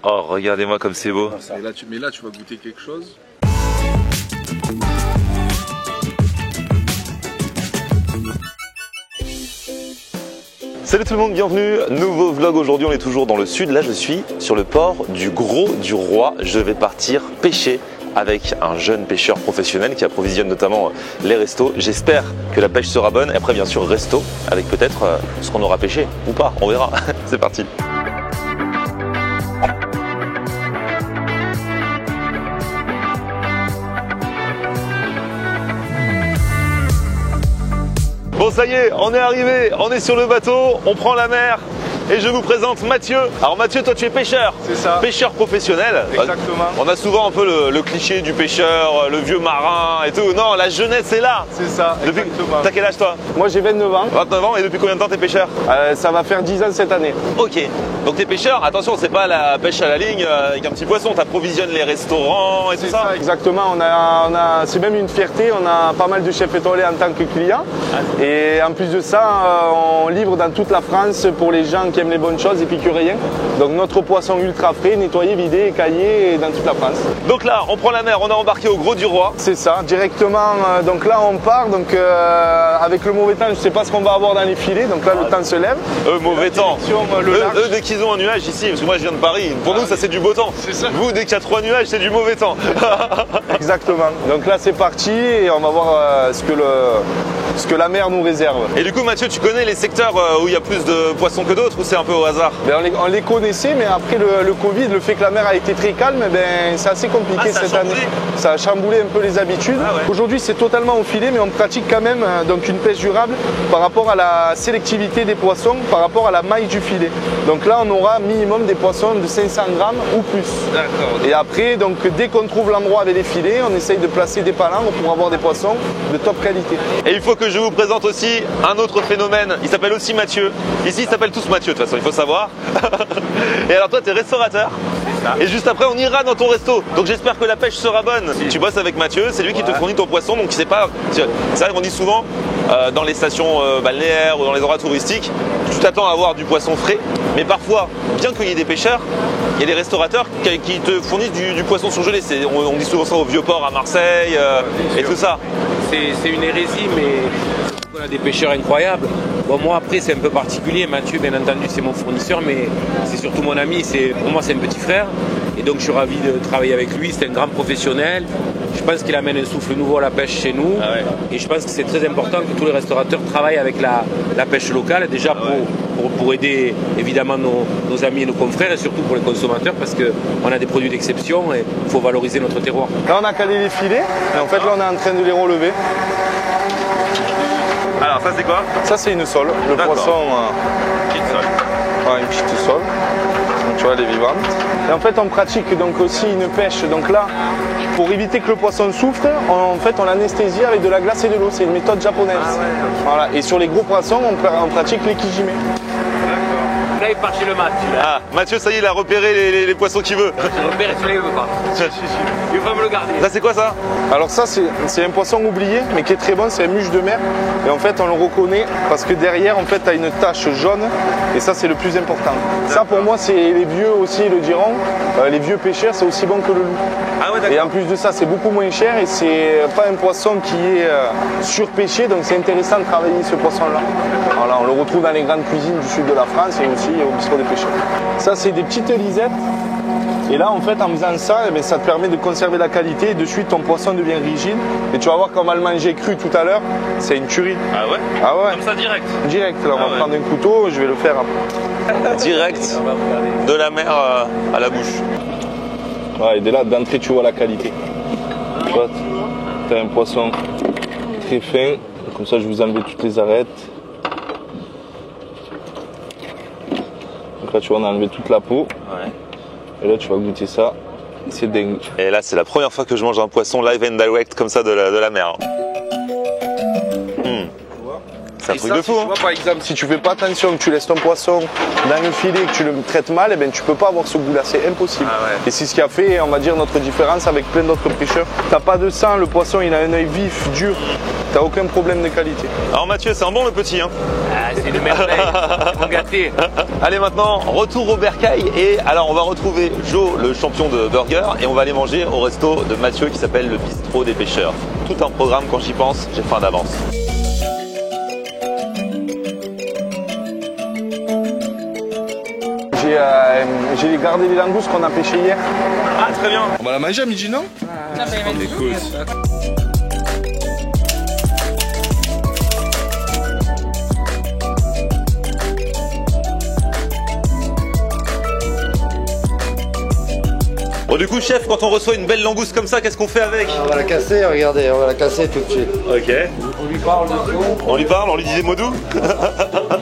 Oh, regardez-moi comme c'est beau. Mais là, tu vas goûter quelque chose. Salut tout le monde, bienvenue, nouveau vlog. Aujourd'hui on est toujours dans le sud, là je suis sur le port du Gros du Roi. Je vais partir pêcher avec un jeune pêcheur professionnel qui approvisionne notamment les restos. J'espère que la pêche sera bonne, et après bien sûr resto avec peut-être ce qu'on aura pêché ou pas, on verra. C'est parti. Bon ça y est, on est arrivé, on est sur le bateau, on prend la mer et je vous présente Mathieu. Alors Mathieu, toi tu es pêcheur. C'est ça. Pêcheur professionnel. Exactement. On a souvent un peu le cliché du pêcheur, le vieux marin et tout. Non, la jeunesse est là. C'est ça, exactement. T'as quel âge toi? Moi j'ai 29 ans. 29 ans, et depuis combien de temps t'es pêcheur? Ça va faire 10 ans cette année. Ok, donc t'es pêcheur, attention, c'est pas la pêche à la ligne avec un petit poisson, t'approvisionnes les restaurants et tout ça. Exactement, c'est même une fierté, on a pas mal de chefs étoilés en tant que clients. Et en plus de ça, on livre dans toute la France pour les gens qui aiment les bonnes choses, épicuriens. Donc notre poisson ultra frais, nettoyé, vidé, écaillé dans toute la France. Donc là, on prend la mer, on a embarqué au Gros du Roi. C'est ça, directement, donc là on part, donc avec le mauvais temps, je sais pas ce qu'on va avoir dans les filets, donc là le temps se lève. Mauvais temps. Eux, dès qu'ils ont un nuage ici, parce que moi je viens de Paris, pour nous ça c'est du beau temps. Ça. Vous, dès qu'il y a 3 nuages, c'est du mauvais temps. Exactement. Donc là c'est parti et on va voir ce que la mer nous réserve. Et du coup Mathieu, tu connais les secteurs où il y a plus de poissons que d'autres, ou c'est un peu au hasard? On les connaissait, mais après le Covid, le fait que la mer a été très calme, c'est assez compliqué cette année. Ça a chamboulé un peu les habitudes. Aujourd'hui c'est totalement au filet, mais on pratique quand même donc une pêche durable par rapport à la sélectivité des poissons, par rapport à la maille du filet. Donc là on aura minimum des poissons de 500 grammes ou plus. D'accord. Et après, donc dès qu'on trouve l'endroit avec les filets, on essaye de placer des palangres pour avoir des poissons de top qualité. Et il faut que je vous présente aussi un autre phénomène, il s'appelle aussi Mathieu. Ici ils s'appellent tous Mathieu de toute façon, il faut savoir. Et alors toi tu es restaurateur. Et juste après on ira dans ton resto. Donc j'espère que la pêche sera bonne. Tu bosses avec Mathieu, c'est lui qui te fournit ton poisson. Donc c'est pas. C'est vrai qu'on dit souvent dans les stations balnéaires ou dans les endroits touristiques, tu t'attends à avoir du poisson frais. Mais parfois, bien qu'il y ait des pêcheurs, il y a des restaurateurs qui te fournissent du poisson surgelé. On dit souvent ça au Vieux-Port à Marseille et tout ça. C'est une hérésie, mais on a des pêcheurs incroyables. Bon, moi après c'est un peu particulier, Mathieu bien entendu c'est mon fournisseur, mais c'est surtout mon ami, pour moi c'est un petit frère. Et donc je suis ravi de travailler avec lui, c'est un grand professionnel. Je pense qu'il amène un souffle nouveau à la pêche chez nous. Et je pense que c'est très important que tous les restaurateurs travaillent avec la pêche locale, déjà pour aider évidemment nos amis et nos confrères, et surtout pour les consommateurs, parce qu'on a des produits d'exception et il faut valoriser notre terroir. Là on a calé les filets, et en fait là on est en train de les relever. Alors ça c'est quoi? Ça c'est une sole, le poisson. Petite sole. Ouais, une petite sole. Donc tu vois, elle est vivante. Et en fait on pratique donc aussi une pêche. Donc là, pour éviter que le poisson souffre, on l'anesthésie avec de la glace et de l'eau. C'est une méthode japonaise. Voilà. Et sur les gros poissons, on pratique l'ékijime. Là il part chez le Mathieu. Ah, Mathieu ça y est, il a repéré les poissons qu'il veut. Il repère et celui-là il veut pas. Il va me le garder. Ça c'est quoi ça? Alors ça c'est un poisson oublié mais qui est très bon, c'est un muche de mer. Et en fait on le reconnaît parce que derrière en fait tu as une tache jaune et ça c'est le plus important. Ça pour moi c'est les vieux aussi le diront, les vieux pêcheurs c'est aussi bon que le loup. Ah ouais, d'accord. Et en plus de ça c'est beaucoup moins cher et c'est pas un poisson qui est surpêché, donc c'est intéressant de travailler ce poisson là. Voilà, on le retrouve dans les grandes cuisines du sud de la France et aussi au bistrot des pêcheurs. Ça c'est des petites lisettes. Et là en fait en faisant ça, ça te permet de conserver la qualité et de suite ton poisson devient rigide. Et tu vas voir qu'on va le manger cru tout à l'heure, c'est une tuerie. Ah ouais? Ah ouais. Comme ça direct? Direct, là on va prendre un couteau, je vais le faire après. Direct de la mer à la bouche. Ouais, et dès là d'entrée tu vois la qualité. Tu vois, tu as un poisson très fin, comme ça je vous enlève toutes les arêtes. Donc là tu vois on a enlevé toute la peau. Ouais. Et là tu vas goûter ça, c'est dingue. Et là c'est la première fois que je mange un poisson live and direct comme ça de la mer. C'est un truc de fou. Tu vois, par exemple, si tu fais pas attention, que tu laisses ton poisson dans le filet, que tu le traites mal, tu peux pas avoir ce goût-là, c'est impossible. Ah ouais. Et c'est ce qui a fait, on va dire, notre différence avec plein d'autres pêcheurs. T'as pas de sang, le poisson il a un œil vif, dur, t'as aucun problème de qualité. Alors Mathieu, c'est un bon le petit hein? c'est une merveille. Ils m'ont gâté. Allez maintenant, retour au bercail et alors on va retrouver Joe, le champion de burger, et on va aller manger au resto de Mathieu qui s'appelle le Bistrot des Pêcheurs. Tout un programme, quand j'y pense, j'ai faim d'avance. J'ai gardé les langoustes qu'on a pêchées hier. Ah très bien. On va la manger à midi, non? Bon du coup chef, quand on reçoit une belle langouste comme ça, qu'est-ce qu'on fait avec? On va la casser, regardez, on va la casser tout de suite. Ok. On lui parle de tout. On lui parle, on lui dit des mots doux.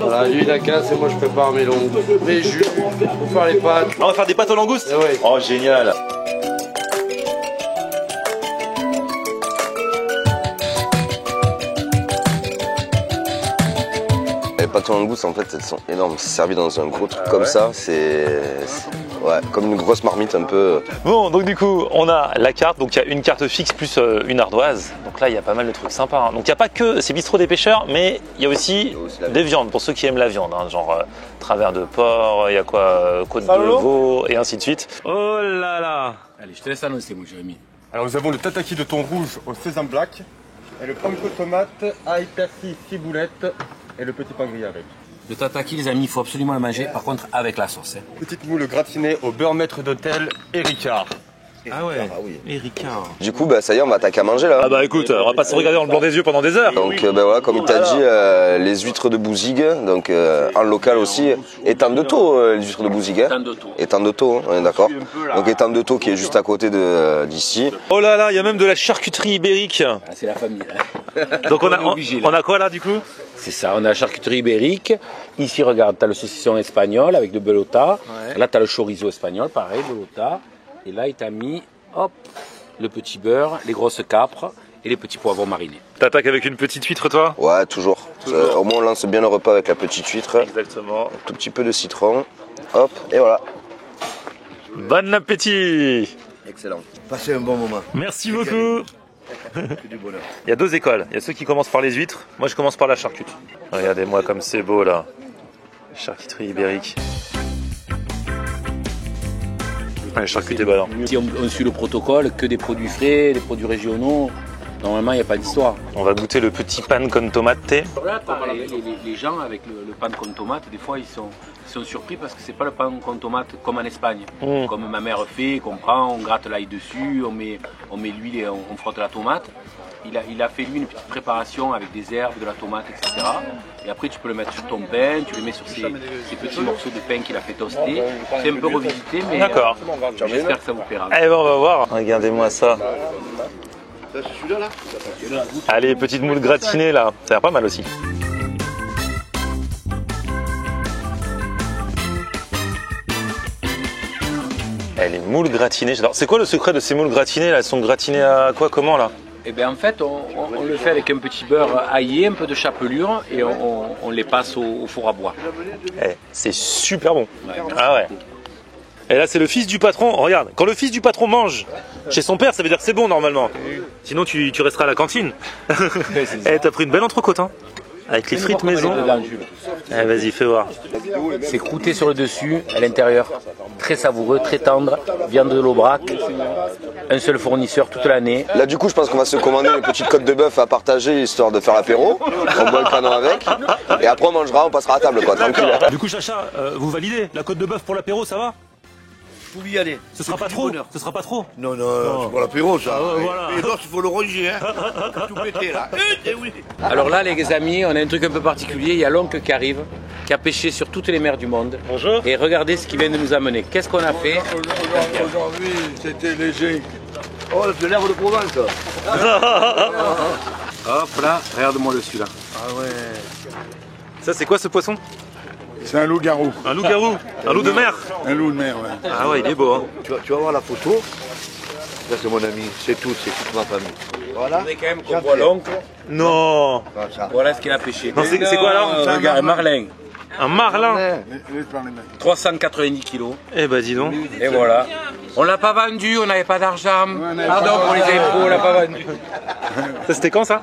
Voilà, lui il la casse et moi je prépare mes longs. Mes jus, pour faire les pâtes. On va faire des pâtes aux langoustes? Eh oui. Oh génial. Les pâtes aux langoustes, en fait, elles sont énormes. C'est servi dans un gros truc comme ça. Ouais, comme une grosse marmite un peu. Bon, donc du coup, on a la carte. Donc il y a une carte fixe plus une ardoise. Donc là, il y a pas mal de trucs sympas. Hein. Donc il n'y a pas que ces bistrots des pêcheurs, mais il y a aussi des viandes pour ceux qui aiment la viande. Hein, genre travers de porc, il y a quoi, côte de veau et ainsi de suite. Oh là là. Allez, je te laisse annoncer, mon Jérémy. Alors nous avons le tataki de thon rouge au sésame black et le panko tomate, ail, persil, ciboulette et le petit pain grillé avec. Le tataki, les amis, il faut absolument le manger, par contre avec la sauce. Hein. Petite moule gratinée au beurre maître d'hôtel et Ricard. Ah ouais, et Ricard. Du coup, ça y est, on va attaquer à manger là. Ah bah écoute, on va pas se regarder dans le blanc des yeux pendant des heures. Donc voilà, comme il t'a dit, les huîtres de Bouzigues, donc en local aussi, étang de Thau, les huîtres de Bouzigues. Étang de Thau, on est d'accord. Donc étang de Thau qui est juste à côté d'ici. Oh là là, il y a même de la charcuterie ibérique. Ah, c'est la famille. Hein. Donc on a quoi là du coup? C'est ça, on a la charcuterie ibérique. Ici, regarde, tu as le saucisson espagnol avec de belota. Ouais. Là, tu as le chorizo espagnol, pareil, belota. Et là, il t'a mis, hop, le petit beurre, les grosses capres et les petits poivrons marinés. T'attaques avec une petite huître, toi? Ouais, toujours. Au moins, on lance bien le repas avec la petite huître. Exactement. Un tout petit peu de citron. Hop, et voilà. Bon appétit! Excellent. Passez un bon moment. Merci beaucoup. Que du bonheur. Il y a deux écoles. Il y a ceux qui commencent par les huîtres. Moi, je commence par la charcuterie. Regardez-moi comme c'est beau là. Charcuterie ibérique. Ouais, charcuterie ballon. Si on suit le protocole, que des produits frais, des produits régionaux, normalement il n'y a pas d'histoire. On va goûter le petit pan con tomate. Là, les gens avec le pan con tomate, des fois ils sont surpris parce que c'est pas le pan con tomate comme en Espagne. Comme ma mère fait, qu'on prend, on gratte l'ail dessus, on met l'huile et on frotte la tomate. Il a fait lui une petite préparation avec des herbes, de la tomate, etc. Et après tu peux le mettre sur ton pain, tu le mets sur ces petits morceaux de pain qu'il a fait toaster. C'est un peu revisité, mais j'espère que ça vous plaira. Eh ben on va voir. Regardez-moi ça. Allez, petite moule gratinée là, ça a l'air pas mal aussi. Les moules gratinées, j'adore. C'est quoi le secret de ces moules gratinées là? Elles sont gratinées à quoi, comment là? Eh bien en fait, on le fait avec un petit beurre aillé, un peu de chapelure et on les passe au four à bois. C'est super bon. Ouais. Ah ouais. Et là c'est le fils du patron, regarde, quand le fils du patron mange chez son père, ça veut dire que c'est bon normalement. Sinon tu resteras à la cantine. Et t'as pris une belle entrecôte hein. Avec les frites maison. Vas-y, fais voir. C'est croûté sur le dessus, à l'intérieur. Très savoureux, très tendre. Viande de l'Aubrac. Un seul fournisseur toute l'année. Là, du coup, je pense qu'on va se commander une petite côte de bœuf à partager histoire de faire l'apéro. On boit le canon avec. Et après, on mangera, on passera à table, quoi, tranquille. Du coup, Chacha, vous validez la côte de bœuf pour l'apéro, ça va? Vous y allez. Ce sera pas trop. Ce sera pas trop. Non, c'est pour l'apéro ça. Voilà. Et l'os, il faut le ronger, hein. Tout péter là. Alors là, les amis, on a un truc un peu particulier. Il y a l'oncle qui arrive, qui a pêché sur toutes les mers du monde. Bonjour. Et regardez ce qu'il vient de nous amener. Qu'est-ce qu'on a fait? Aujourd'hui, c'était léger. Oh, c'est l'herbe de Provence. Hop là, regarde-moi le celui-là. Ah ouais. Ça, c'est quoi ce poisson? C'est un loup-garou. Un loup-garou? Un loup de mer? Un loup de mer, ouais. Ah ouais, il est beau. Hein. Tu vas voir la photo. Là, c'est mon ami. C'est toute ma famille. Voilà. On est quand même qu'on voit l'oncle. Non. Voilà ce qu'il a pêché. Non, c'est quoi alors? Regarde, un marlin. Un marlin? 390 kilos. Eh ben dis donc. Et voilà. On l'a pas vendu, on n'avait pas d'argent. Pardon pour les impôts, on l'a pas vendu. Ça c'était quand ça?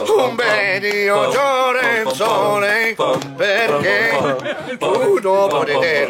un bel giorno il sole, perché tu dopo di te